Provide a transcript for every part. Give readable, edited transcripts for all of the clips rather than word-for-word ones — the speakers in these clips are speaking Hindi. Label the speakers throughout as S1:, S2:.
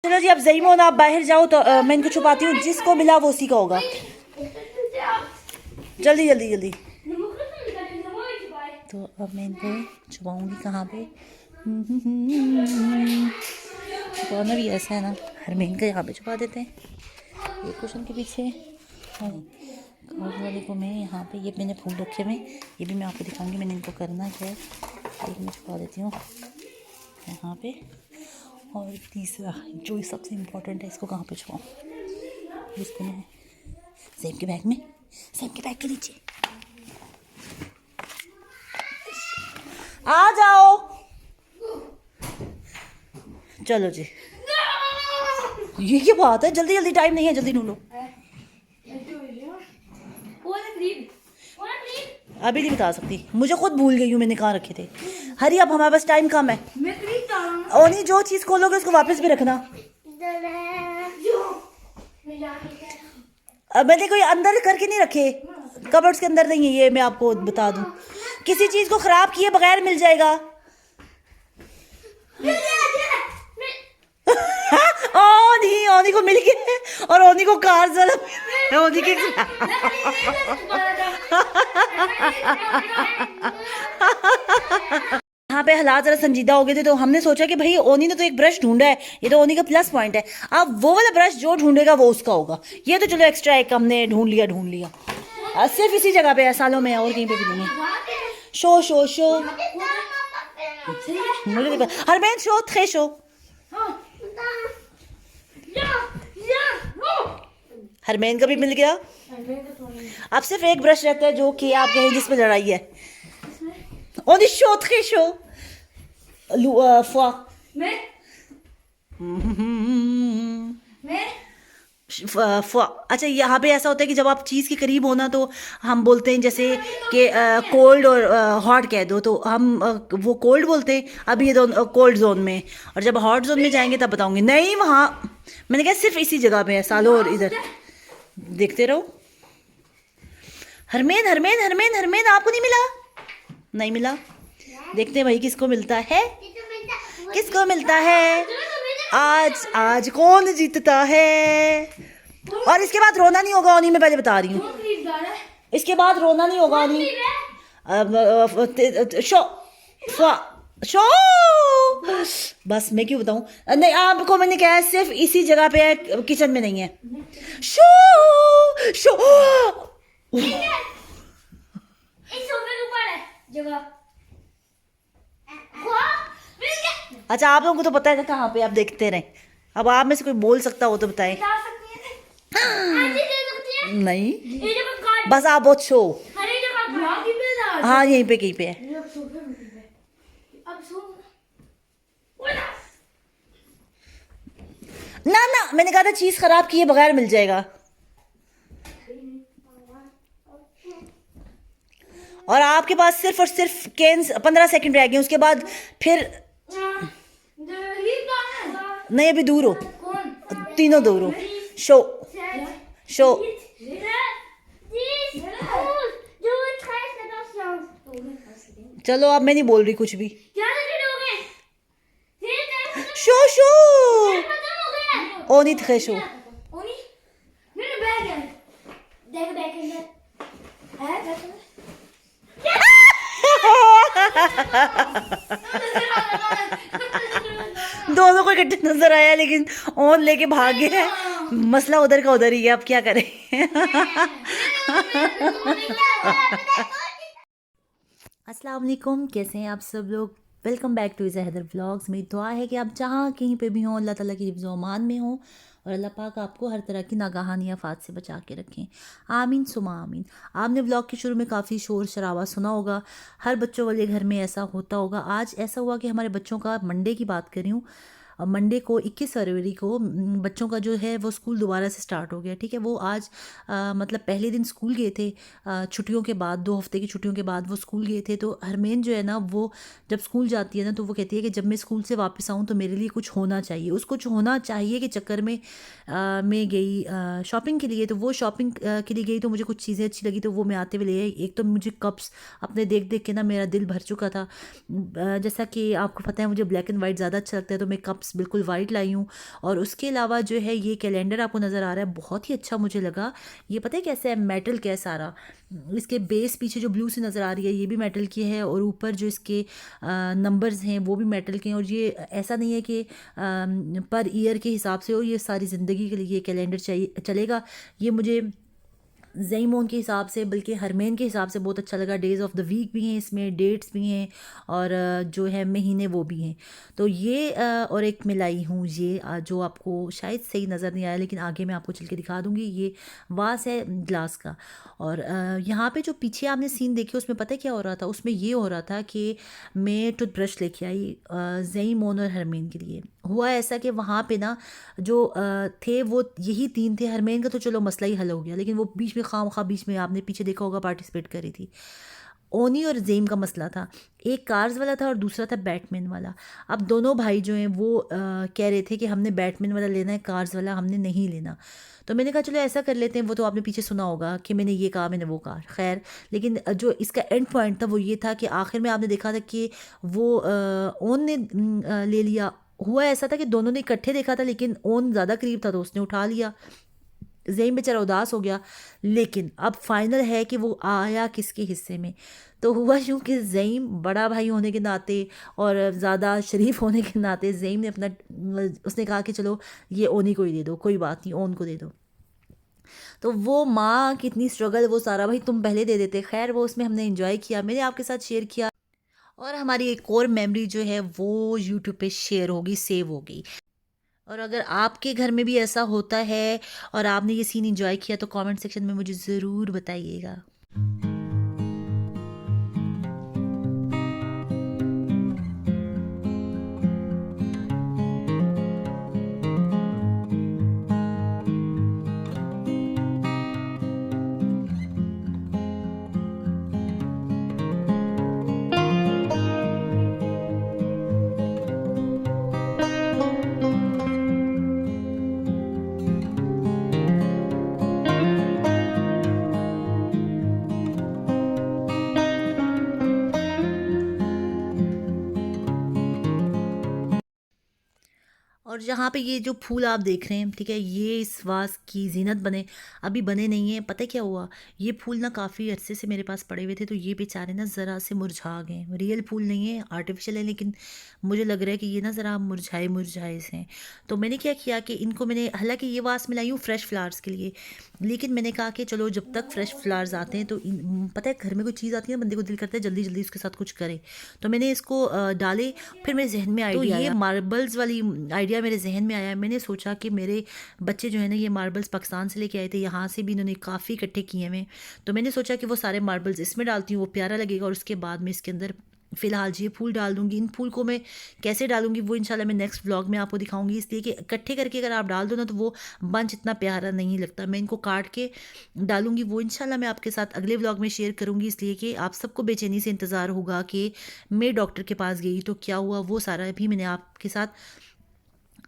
S1: चलो जी, अब ज़ईमोन आप बाहर जाओ तो मैं इनको छुपाती हूँ। जिसको मिला वो उसी का होगा। जल्दी जल्दी जल्दी। तो अब मैं इनको छुपाऊँगी कहाँ पे? छुपाना भी ऐसा है ना, हरमीन का यहाँ पे छुपा देते हैं, एक क्वेश्चन के पीछे। कार्ड वाले को मैं यहाँ पे, ये मैंने फूल रखे हुए, ये भी मैं आपको दिखाऊंगी मैंने इनको करना क्या है। एक मैं छुपा देती हूँ यहाँ पे। और तीसरा जो सबसे इम्पोर्टेंट है, इसको कहाँ पे छुपाऊँ? इसको मैं सेब के बैग में, सेब के बैग के नीचे। आ जाओ, चलो जी। ये क्या बात है, जल्दी जल्दी, टाइम नहीं है, जल्दी ढूंढो। अभी नहीं बता सकती, मुझे खुद भूल गई हूँ मैंने कहाँ रखे थे। हरी, अब हमारे पास टाइम कम है। ओनी, जो चीज़ खोलोगे उसको वापस भी रखना। अब मैंने कोई अंदर करके नहीं रखे, कबर्ड्स के अंदर नहीं है, ये मैं आपको बता दूं। किसी चीज़ को ख़राब किए बगैर मिल जाएगा। ओनी, ओनी को मिल गया और ओनी को कार ज़रा ओनी के यहाँ पे हालात ज़रा संजीदा हो गए थे, तो हमने सोचा कि भाई ओनी ने तो एक ब्रश ढूंढा है, ये तो ओनी का प्लस पॉइंट है। अब वो वाला ब्रश जो ढूंढेगा वो उसका होगा। ये तो चलो एक्स्ट्रा एक हमने ढूंढ लिया। सिर्फ इसी जगह पे है, सालों में और कहीं पे भी नहीं है। शो शो शो, मुझे हरबैन शो थे शो। हरमैन का भी मिल गया। अब सिर्फ एक ब्रश रहता है जो कि आप कहें जिस पे लड़ाई है। ओनी शो थे शो फुआ फुआ। अच्छा, यहाँ पे ऐसा होता है कि जब आप चीज़ के करीब हो ना, तो हम बोलते हैं जैसे कि कोल्ड और हॉट कह दो, तो हम वो कोल्ड बोलते हैं। अभी ये दोनों कोल्ड जोन में, और जब हॉट जोन में जाएंगे तब बताऊंगी। नहीं, वहाँ मैंने कहा सिर्फ इसी जगह पे है सालों, और इधर देखते रहो। हरमैन हरमैन हरमैन हरमैन, आपको नहीं मिला? नहीं मिला। देखते हैं भाई किसको मिलता है, किसको मिलता है आज कौन जीतता है। और इसके बाद रोना नहीं होगा ओनी, मैं पहले बता रही हूँ। इसके बाद रोना नहीं होगा ओनी। शो शो, बस मैं क्यों बताऊँ? नहीं, आपको मैंने कहा सिर्फ इसी जगह पे है, किचन में नहीं है। शो शो अच्छा, आप लोगों को तो पता है कहाँ पे, आप देखते रहे। अब आप में से कोई बोल सकता हो तो बताए। नहीं, बस आप बहुत शो। हाँ, यहीं पे कहीं पे है। ना, मैंने कहा था चीज खराब किए बगैर मिल जाएगा। और आपके पास सिर्फ और सिर्फ 15 सेकंड रह गए, उसके बाद फिर नहीं, अभी दूर हो, तीनों दूर हो। शो शो चलो, अब मैं नहीं बोल रही कुछ भी। शो शो ओनी थे शो। दोनों को इकट्ठे नजर आया, लेकिन ओन लेके भाग गए। मसला उधर का उधर ही है, अब क्या करें। अस्सलाम वालेकुम, कैसे हैं आप सब लोग? Welcome back to is Haider vlogs. मेरी दुआ है कि आप जहाँ कहीं पे भी हों, अल्लाह ताला की हिफ्ज़ व अमान में हों, और अल्लाह पाक आपको हर तरह की नागाहानी आफात से बचा के रखें। आमीन सुमा आमीन। आपने व्लॉग के शुरू में काफ़ी शोर शराबा सुना होगा, हर बच्चों वाले घर में ऐसा होता होगा। आज ऐसा हुआ कि हमारे बच्चों का, मंडे की बात कर रही हूँ, मंडे को 21 फरवरी को बच्चों का जो है वो स्कूल दोबारा से स्टार्ट हो गया। ठीक है, वो आज मतलब पहले दिन स्कूल गए थे, छुट्टियों के बाद, 2 हफ्ते की छुट्टियों के बाद वो स्कूल गए थे। तो हरमेन जो है ना, वो जब स्कूल जाती है ना, तो वो कहती है कि जब मैं स्कूल से वापस आऊँ तो मेरे लिए कुछ होना चाहिए। उसको कुछ होना चाहिए के चक्कर में मैं गई शॉपिंग के लिए। तो वो शॉपिंग के लिए गई, तो मुझे कुछ चीज़ें अच्छी लगी, तो वो मैं आते हुए ले आई। एक तो मुझे कप्स अपने देख देख के ना मेरा दिल भर चुका था। जैसा कि आपको पता है मुझे ब्लैक एंड वाइट ज़्यादा अच्छा लगता है, तो मैं कप्स क्लिप्स बिल्कुल वाइट लाई हूँ। और उसके अलावा जो है ये कैलेंडर आपको नज़र आ रहा है, बहुत ही अच्छा मुझे लगा। ये पता है कैसे है, मेटल का है सारा। इसके बेस पीछे जो ब्लू सी नज़र आ रही है ये भी मेटल की है, और ऊपर जो इसके नंबर्स हैं वो भी मेटल के हैं। और ये ऐसा नहीं है कि पर ईयर के हिसाब से हो, ये सारी ज़िंदगी के लिए ये कैलेंडर चाहिए चलेगा। ये मुझे ज़ईमोन के हिसाब से, बल्कि हरमेन के हिसाब से बहुत अच्छा लगा। डेज़ ऑफ द वीक भी हैं इसमें, डेट्स भी हैं, और जो है महीने वो भी हैं। तो ये और एक मिलाई हूँ ये जो आपको शायद सही नज़र नहीं आया, लेकिन आगे मैं आपको चल के दिखा दूँगी। ये वास है ग्लास का। और यहाँ पे जो पीछे आपने सीन देखे उसमें पता है क्या हो रहा था, उसमें ये हो रहा था कि मैं टूथब्रश लेके आई ज़ईमोन और हरमेन के लिए। हुआ ऐसा कि वहाँ पे ना जो थे वो यही तीन थे। हरमेन का तो चलो मसला ही हल हो गया, लेकिन वो बीच में खामखा बीच में आपने पीछे देखा होगा पार्टिसिपेट करी थी। ओनी और जेम का मसला था, एक कार्स वाला था और दूसरा था बैटमैन वाला। अब दोनों भाई जो हैं वो कह रहे थे कि हमने बैटमैन वाला लेना है, कार्स वाला हमने नहीं लेना। तो मैंने कहा चलो ऐसा कर लेते हैं। वो तो आपने पीछे सुना होगा कि मैंने ये कहा, मैंने वो कहा, खैर। लेकिन जो इसका एंड पॉइंट था वो ये था कि आखिर में आपने देखा था कि वो ओन ने ले लिया। हुआ ऐसा था कि दोनों ने इकट्ठे देखा था, लेकिन ओन ज़्यादा करीब था तो उसने उठा लिया। ज़ेम बेचारा उदास हो गया। लेकिन अब फाइनल है कि वो आया किसके हिस्से में। तो हुआ यूँ कि ज़ेम बड़ा भाई होने के नाते और ज़्यादा शरीफ होने के नाते ज़ेम ने अपना उसने कहा कि चलो ये ओनी को ही दे दो, कोई बात नहीं, ओन को दे दो। तो वो माँ कितनी स्ट्रगल, वो सारा भाई तुम पहले दे देते। खैर वो उसमें हमने एंजॉय किया, मैंने आपके साथ शेयर किया। और हमारी एक और मेमोरी जो है वो यूट्यूब पे शेयर होगी, सेव होगी। और अगर आपके घर में भी ऐसा होता है और आपने ये सीन एंजॉय किया तो कमेंट सेक्शन में मुझे ज़रूर बताइएगा। और जहाँ पे ये जो फूल आप देख रहे हैं, ठीक है, ये इस वास की ज़ीनत बने, अभी बने नहीं हैं। पता है क्या हुआ, ये फूल ना काफ़ी अरसे से मेरे पास पड़े हुए थे, तो ये बेचारे ना ज़रा से मुरझा गए। रियल फूल नहीं है, आर्टिफिशियल है, लेकिन मुझे लग रहा है कि ये ना ज़रा मुरझाए मुरझाए से हैं। तो मैंने क्या किया कि इनको मैंने, हालांकि ये वास मिलाई हूँ फ्रेश फ्लावर्स के लिए, लेकिन मैंने कहा कि चलो जब तक फ्रेश फ्लावर्स आते हैं तो पता है घर में कोई चीज़ आती है ना, बंदे को दिल करता है जल्दी जल्दी उसके साथ कुछ करे। तो मैंने इसको डाले, फिर मेरे जहन में
S2: तो
S1: आइडिया
S2: ये
S1: आया, मार्बल्स वाली आइडिया मेरे जहन में आया। मैंने सोचा कि मेरे बच्चे जो है ना ये मार्बल्स पाकिस्तान से लेके आए थे, यहाँ से भी इन्होंने काफ़ी इकट्ठे किए हुए। तो मैंने सोचा कि वो सारे मार्बल्स इसमें डालती हूँ, वो प्यारा लगेगा। और उसके बाद में इसके अंदर फ़िलहाल ये फूल डाल दूँगी। इन फूल को मैं कैसे डालूँगी वो इंशाल्लाह मैं नेक्स्ट व्लॉग में आपको दिखाऊँगी, इसलिए कि इकट्ठे करके अगर आप डाल दो ना तो वो बंच इतना प्यारा नहीं लगता। मैं इनको काट के डालूँगी, वो इंशाल्लाह मैं आपके साथ अगले व्लॉग में शेयर करूँगी, इसलिए कि आप सबको बेचैनी से इंतज़ार होगा कि मैं डॉक्टर के पास गई तो क्या हुआ, वो सारा भी मैंने आपके साथ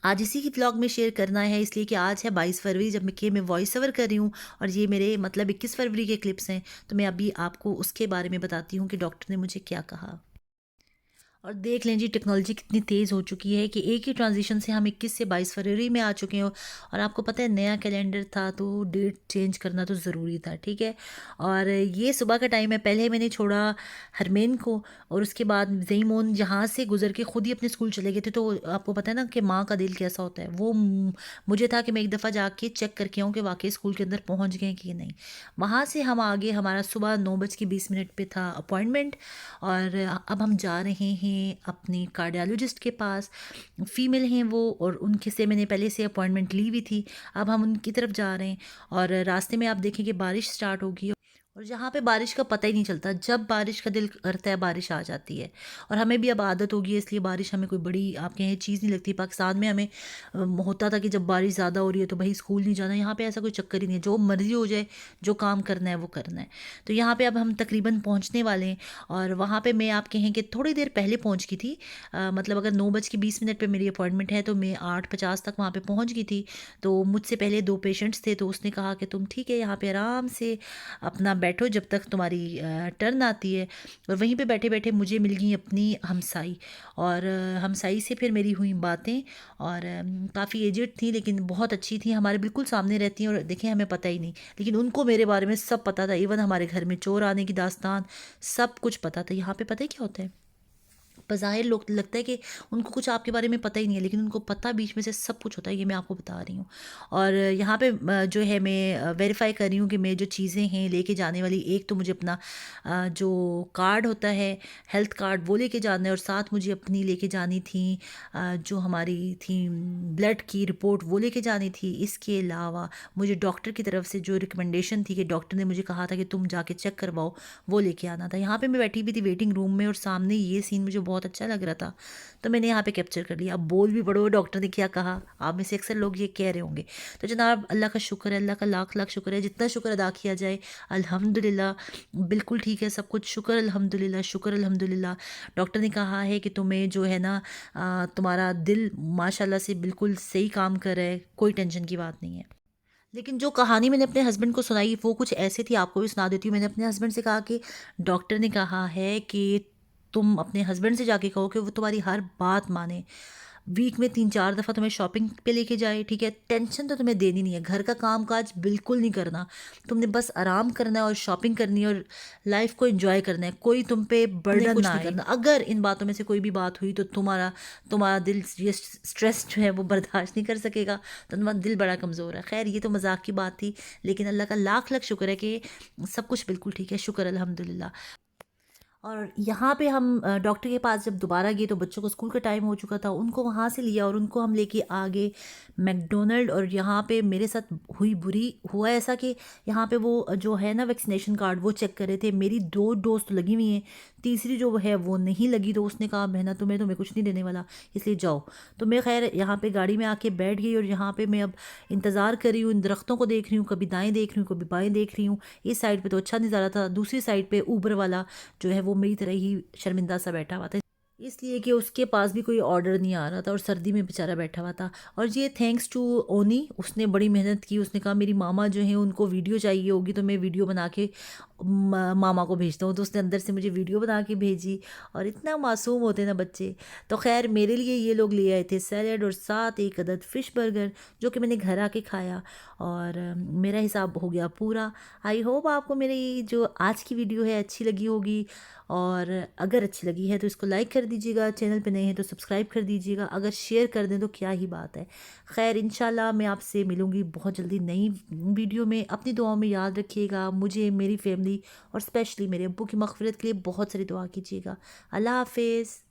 S1: आज इसी की व्लॉग में शेयर करना है। इसलिए कि आज है 22 फरवरी, जब मैं वॉइस ओवर कर रही हूँ, और ये मेरे मतलब 21 फरवरी के क्लिप्स हैं। तो मैं अभी आपको उसके बारे में बताती हूँ कि डॉक्टर ने मुझे क्या कहा। और देख लें जी टेक्नोलॉजी कितनी तेज़ हो चुकी है कि एक ही ट्रांजिशन से हम 21 से 22 फरवरी में आ चुके हैं। और आपको पता है नया कैलेंडर था तो डेट चेंज करना तो ज़रूरी था, ठीक है। और ये सुबह का टाइम है, पहले मैंने छोड़ा हरमेन को, और उसके बाद ज़ईमोन यहाँ से गुजर के ख़ुद ही अपने स्कूल चले गए थे। तो आपको पता है ना कि माँ का दिल कैसा होता है, वो मुझे था कि मैं एक दफ़ा जाके चेक करके आऊँ कि वाकई स्कूल के अंदर पहुँच गए कि नहीं। वहाँ से हम आगे, हमारा सुबह 9:20 पे था अपॉइंटमेंट, और अब हम जा रहे हैं अपने कार्डियोलॉजिस्ट के पास। फीमेल हैं वो, और उनके से मैंने पहले से अपॉइंटमेंट ली हुई थी। अब हम उनकी तरफ जा रहे हैं, और रास्ते में आप देखें कि बारिश स्टार्ट होगी। और जहाँ पे बारिश का पता ही नहीं चलता, जब बारिश का दिल करता है बारिश आ जाती है। और हमें भी अब आदत होगी है, इसलिए बारिश हमें कोई बड़ी आपके यहाँ चीज़ नहीं लगती। पाकिस्तान में हमें होता था कि जब बारिश ज़्यादा हो रही है तो भाई स्कूल नहीं जाना। यहाँ पे ऐसा कोई चक्कर ही नहीं है, जो मर्ज़ी हो जाए, जो काम करना है वो करना है। तो यहाँ पे अब हम तकरीबन पहुँचने वाले हैं। और वहाँ पे मैं आप कहें कि थोड़ी देर पहले पहुँच गई थी। मतलब अगर 9:20 पे मेरी अपॉइंटमेंट है तो मैं 8:50 तक वहाँ पे पहुँच गई थी। तो मुझसे पहले 2 पेशेंट्स थे, तो उसने कहा कि तुम ठीक है यहाँ पे आराम से अपना बैठो जब तक तुम्हारी टर्न आती है। और वहीं पे बैठे बैठे मुझे मिल गई अपनी हमसाई, और हमसाई से फिर मेरी हुई बातें। और काफ़ी एजेड थी लेकिन बहुत अच्छी थी, हमारे बिल्कुल सामने रहती हैं और देखें हमें पता ही नहीं, लेकिन उनको मेरे बारे में सब पता था। इवन हमारे घर में चोर आने की दास्तान सब कुछ पता था। यहाँ पे पता है क्या होता है, बज़ाहिर लोग लगता है कि उनको कुछ आपके बारे में पता ही नहीं है, लेकिन उनको पता बीच में से सब कुछ होता है, ये मैं आपको बता रही हूँ। और यहाँ पे जो है मैं वेरीफाई कर रही हूँ कि मैं जो चीज़ें हैं लेके जाने वाली, एक तो मुझे अपना जो कार्ड होता है हेल्थ कार्ड वो लेके जाना है, और साथ मुझे अपनी लेके जानी थी जो हमारी थी ब्लड की रिपोर्ट वो लेके जानी थी। इसके अलावा मुझे डॉक्टर की तरफ से जो रिकमेंडेशन थी कि डॉक्टर ने मुझे कहा था कि तुम जाके चेक करवाओ, वो लेके आना था। यहाँ पे मैं बैठी हुई थी वेटिंग रूम में और सामने ये सीन मुझे बहुत अच्छा लग रहा था, तो मैंने यहाँ पे कैप्चर कर लिया। अब बोल भी पड़ो डॉक्टर ने क्या कहा, आप में से अक्सर लोग ये कह रहे होंगे। तो जनाब अल्लाह का शुक्र है, अल्लाह का लाख लाख शुक्र है, जितना शुक्र अदा किया जाए अल्हम्दुलिल्लाह बिल्कुल ठीक है सब कुछ, शुक्र अल्हम्दुलिल्लाह, शुक्र अल्हम्दुलिल्लाह। डॉक्टर ने कहा है कि तुम्हें जो है ना तुम्हारा दिल माशाल्लाह से बिल्कुल सही काम कर रहा है, कोई टेंशन की बात नहीं है। लेकिन जो कहानी मैंने अपने हस्बैंड को सुनाई वो कुछ ऐसी थी, आपको भी सुना देती हूँ। मैंने अपने हस्बैंड से कहा कि डॉक्टर ने कहा है कि तुम अपने हस्बैंड से जाके कहो कि वो तुम्हारी हर बात माने, वीक में 3-4 दफ़ा तुम्हें शॉपिंग पे लेके जाए, ठीक है। टेंशन तो तुम्हें देनी नहीं है, घर का काम काज बिल्कुल नहीं करना, तुमने बस आराम करना है और शॉपिंग करनी है और लाइफ को एंजॉय करना है, कोई तुम पे बर्डन कुछ नहीं करना। अगर इन बातों में से कोई भी बात हुई तो तुम्हारा तुम्हारा दिल ये स्ट्रेस जो है वो बर्दाश्त नहीं कर सकेगा, तो तुम्हारा दिल बड़ा कमज़ोर है। खैर ये तो मजाक की बात थी, लेकिन अल्लाह का लाख लाख शुक्र है कि सब कुछ बिल्कुल ठीक है, शुक्र अल्हम्दुलिल्लाह। और यहाँ पे हम डॉक्टर के पास जब दोबारा गए तो बच्चों को स्कूल का टाइम हो चुका था, उनको वहाँ से लिया और उनको हम लेके आ गए मैकडोनल्ड। और यहाँ पे मेरे साथ हुआ ऐसा कि यहाँ पे वो जो है ना वैक्सीनेशन कार्ड वो चेक कर रहे थे, मेरी 2 डोज तो लगी हुई हैं, तीसरी जो है वो नहीं लगी, तो उसने कहा बहना तुम्हें कुछ नहीं देने वाला, इसलिए जाओ। तो मैं खैर यहाँ पे गाड़ी में आके बैठ गई और यहाँ पे मैं अब इंतज़ार कर रही हूँ, इन दरख्तों को देख रही हूँ, कभी दाएँ देख रही हूँ कभी बाएँ देख रही हूँ। इस साइड पे तो अच्छा नज़ारा था, दूसरी साइड पे ऊबर वाला जो है वो मेरी तरह ही शर्मिंदा सा बैठा हुआ था, इसलिए कि उसके पास भी कोई ऑर्डर नहीं आ रहा था और सर्दी में बेचारा बैठा हुआ था। और ये थैंक्स टू ओनी, उसने बड़ी मेहनत की। उसने कहा मेरी मामा जो है उनको वीडियो चाहिए होगी तो मैं वीडियो बना के मामा को भेजता हूँ, तो उसने अंदर से मुझे वीडियो बना के भेजी। और इतना मासूम होते ना बच्चे। तो खैर मेरे लिए ये लोग ले आए थे सैलड और साथ एक अदद फ़िश बर्गर, जो कि मैंने घर आके खाया और मेरा हिसाब हो गया पूरा। आई होप आपको मेरी जो आज की वीडियो है अच्छी लगी होगी, और अगर अच्छी लगी है तो इसको लाइक कर दीजिएगा, चैनल पे नए हैं तो सब्सक्राइब कर दीजिएगा, अगर शेयर कर दें तो क्या ही बात है। खैर इंशाल्लाह मैं आपसे मिलूँगी बहुत जल्दी नई वीडियो में। अपनी दुआओं में याद रखिएगा मुझे, मेरी फैमिली और स्पेशली मेरे अब्बू की मग़फ़िरत के लिए बहुत सारी दुआ कीजिएगा। अल्लाह हाफ़िज़।